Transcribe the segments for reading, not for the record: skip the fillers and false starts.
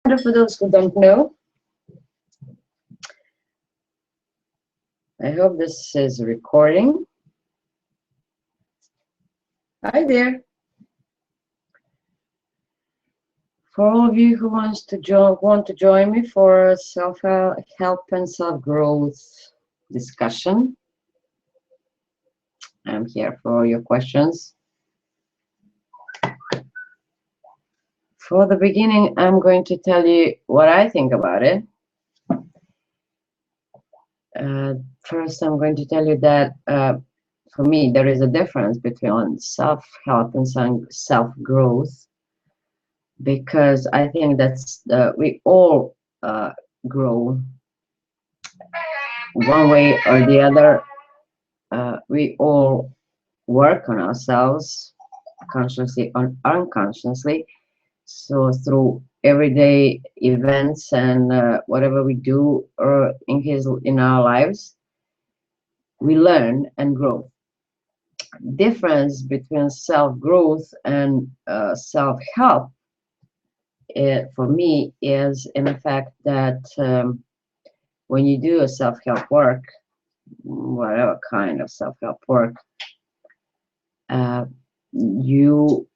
For those who don't know, I hope this is recording. Hi there. For all of you who want to join me for a self-help and self-growth discussion, I'm here for all your questions. For the beginning, I'm going to tell you what I think about it. First, I'm going to tell you that for me, there is a difference between self-help and self-growth, because I think that's we all grow one way or the other. We all work on ourselves, consciously or unconsciously. So through everyday events and whatever we do in our lives, we learn and grow. Difference between self-growth and self-help, for me, is in the fact that when you do a self-help work, whatever kind of self-help work, you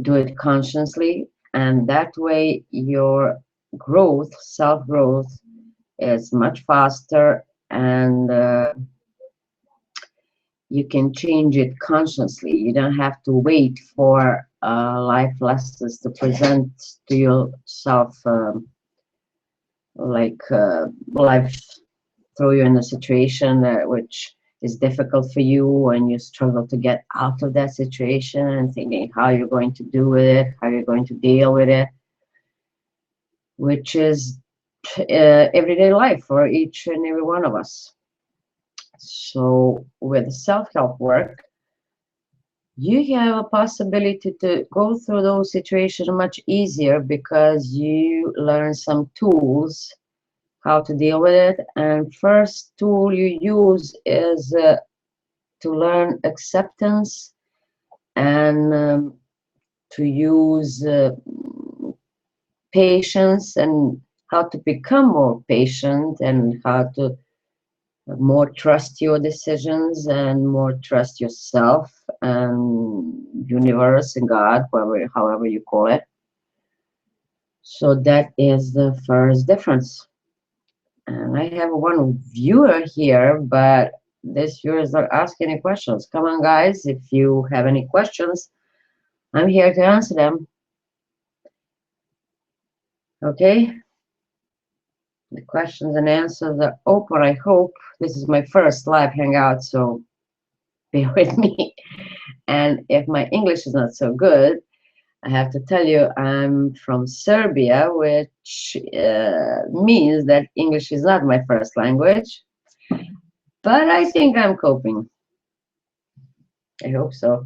do it consciously, and that way your growth, self-growth, is much faster, and you can change it consciously. You don't have to wait for life lessons to present to yourself, life throw you in a situation which is difficult for you, and you struggle to get out of that situation, and thinking how you're going to do with it, how you're going to deal with it, which is everyday life for each and every one of us. So with self-help work, you have a possibility to go through those situations much easier, because you learn some tools how to deal with it. And first tool you use is to learn acceptance, and to use patience, and how to become more patient, and how to more trust your decisions, and more trust yourself and universe and God, however you call it. So that is the first difference. And I have one viewer here, but this viewer is not asking any questions. Come on, guys, if you have any questions, I'm here to answer them. Okay? The questions and answers are open, I hope. This is my first live hangout, so bear with me. And if my English is not so good, I have to tell you I'm from Serbia, which means that English is not my first language. But I think I'm coping. I hope so.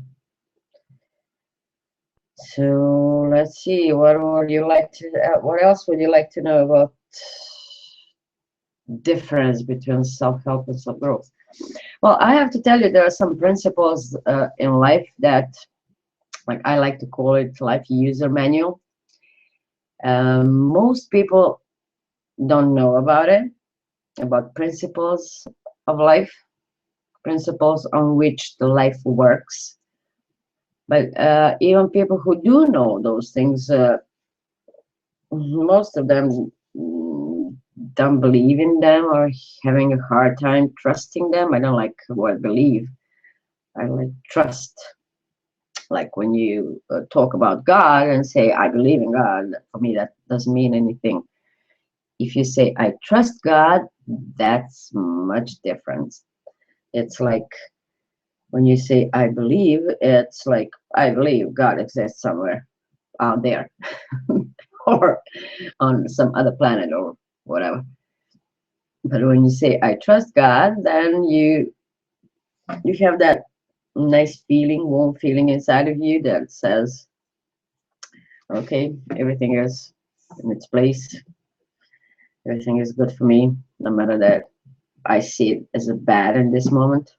So let's see. What would you like to? What else would you like to know about difference between self-help and self-growth? Well, I have to tell you, there are some principles in life that, like, I like to call it life user manual. Most people don't know about it, about principles of life, principles on which the life works. But even people who do know those things, most of them don't believe in them, or having a hard time trusting them. I don't like the word believe. I like trust. Like when you talk about God and say, I believe in God, for me that doesn't mean anything. If you say, I trust God, that's much different. It's like when you say, I believe, it's like, I believe God exists somewhere out there or on some other planet or whatever. But when you say, I trust God, then you have that nice feeling, warm feeling inside of you that says, okay, everything is in its place. Everything is good for me, no matter that I see it as a bad in this moment.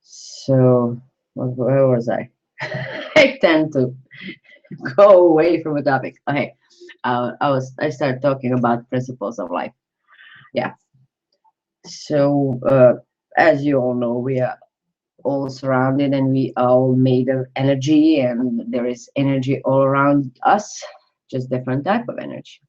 So, where was I? I tend to go away from the topic. Okay, I started talking about principles of life. Yeah. So as you all know, we are all surrounded and we are all made of energy, and there is energy all around us, just different type of energy.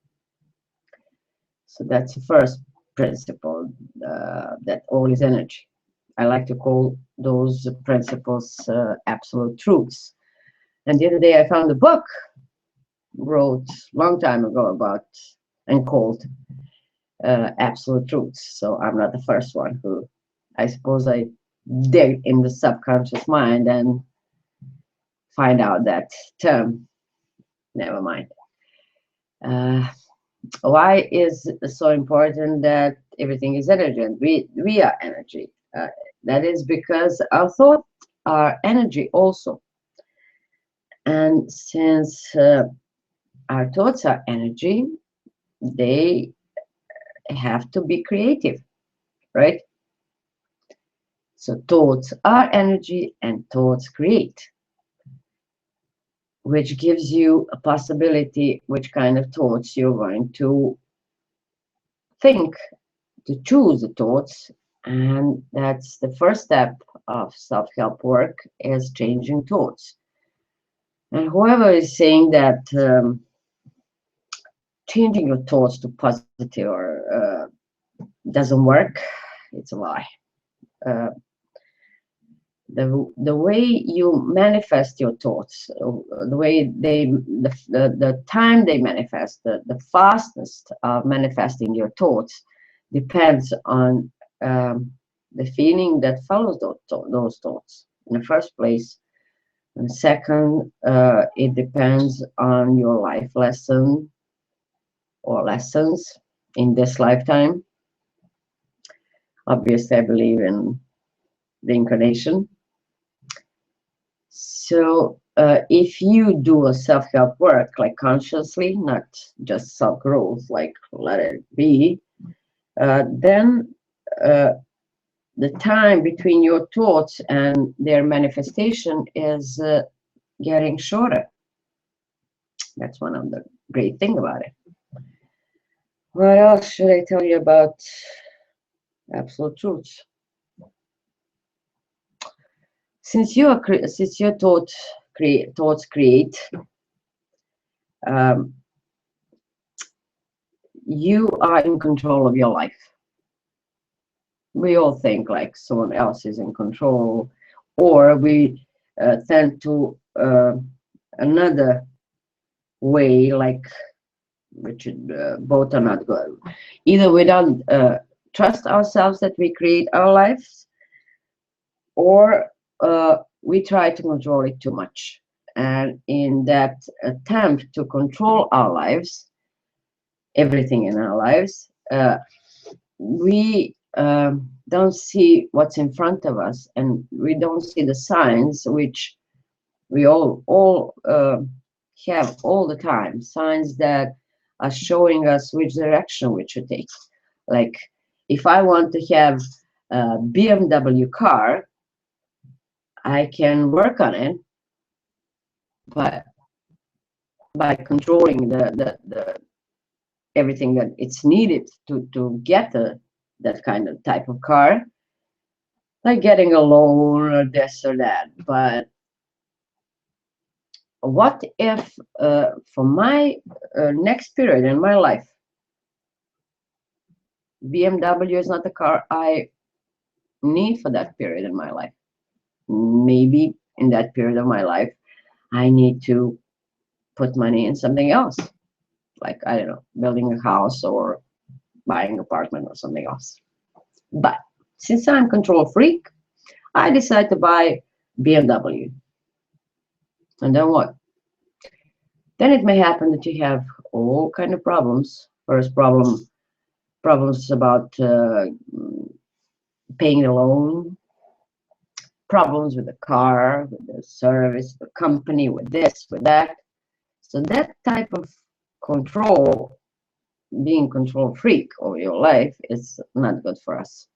So that's the first principle, that all is energy. I like to call those principles absolute truths. And the other day I found a book wrote long time ago about and called absolute truths. So I'm not the first one who, I suppose, I dig in the subconscious mind and find out that term. Never mind. Uh, why is it so important that everything is energy and we are energy? That is because our thoughts are energy also. And since our thoughts are energy, they have to be creative, right? So thoughts are energy and thoughts create, which gives you a possibility which kind of thoughts you're going to think, to choose the thoughts. And that's the first step of self-help work, is changing thoughts. And whoever is saying that changing your thoughts to positive or doesn't work, it's a lie. Uh, the way you manifest your thoughts, the way the time they manifest, the fastest of manifesting your thoughts depends on the feeling that follows those thoughts in the first place. And second, it depends on your life lesson or lessons in this lifetime. Obviously, I believe in reincarnation. So if you do a self-help work, like consciously, not just self-growth, like let it be, then the time between your thoughts and their manifestation is getting shorter. That's one of the great thing about it. What else should I tell you about absolute truths? Since your thoughts create, um, you are in control of your life. We all think like someone else is in control, or we tend to another way, like which both are not good. Either we don't trust ourselves that we create our lives, or we try to control it too much. And in that attempt to control our lives, everything in our lives, we don't see what's in front of us, and we don't see the signs which we all have all the time, signs that are showing us which direction we should take. Like if I want to have a BMW car, I can work on it, but by controlling the everything that it's needed to get that kind of type of car, like getting a loan or this or that. But what if for my next period in my life, BMW is not the car I need for that period in my life? Maybe in that period of my life, I need to put money in something else, like, I don't know, building a house or buying an apartment or something else. But since I'm control freak, I decide to buy BMW. And then what? Then it may happen that you have all kind of problems. First problems about paying the loan, problems with the car, with the service, the company, with this, with that. So that type of control, being control freak over your life, is not good for us.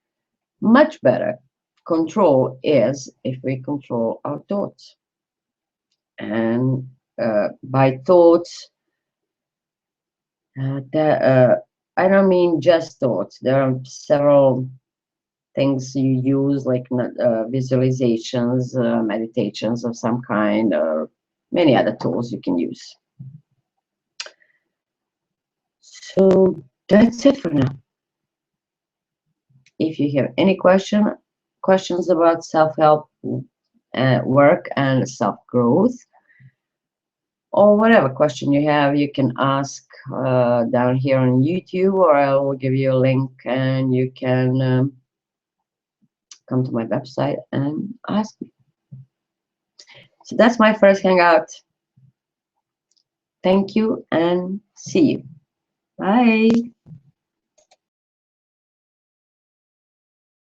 Much better control is if we control our thoughts. And by thoughts. I don't mean just thoughts. There are several things you use, like visualizations, meditations of some kind, or many other tools you can use. So that's it for now. If you have any questions about self-help work and self-growth, or whatever question you have, you can ask down here on YouTube, or I will give you a link and you can come to my website and ask me. So that's my first hangout. Thank you and see you. Bye.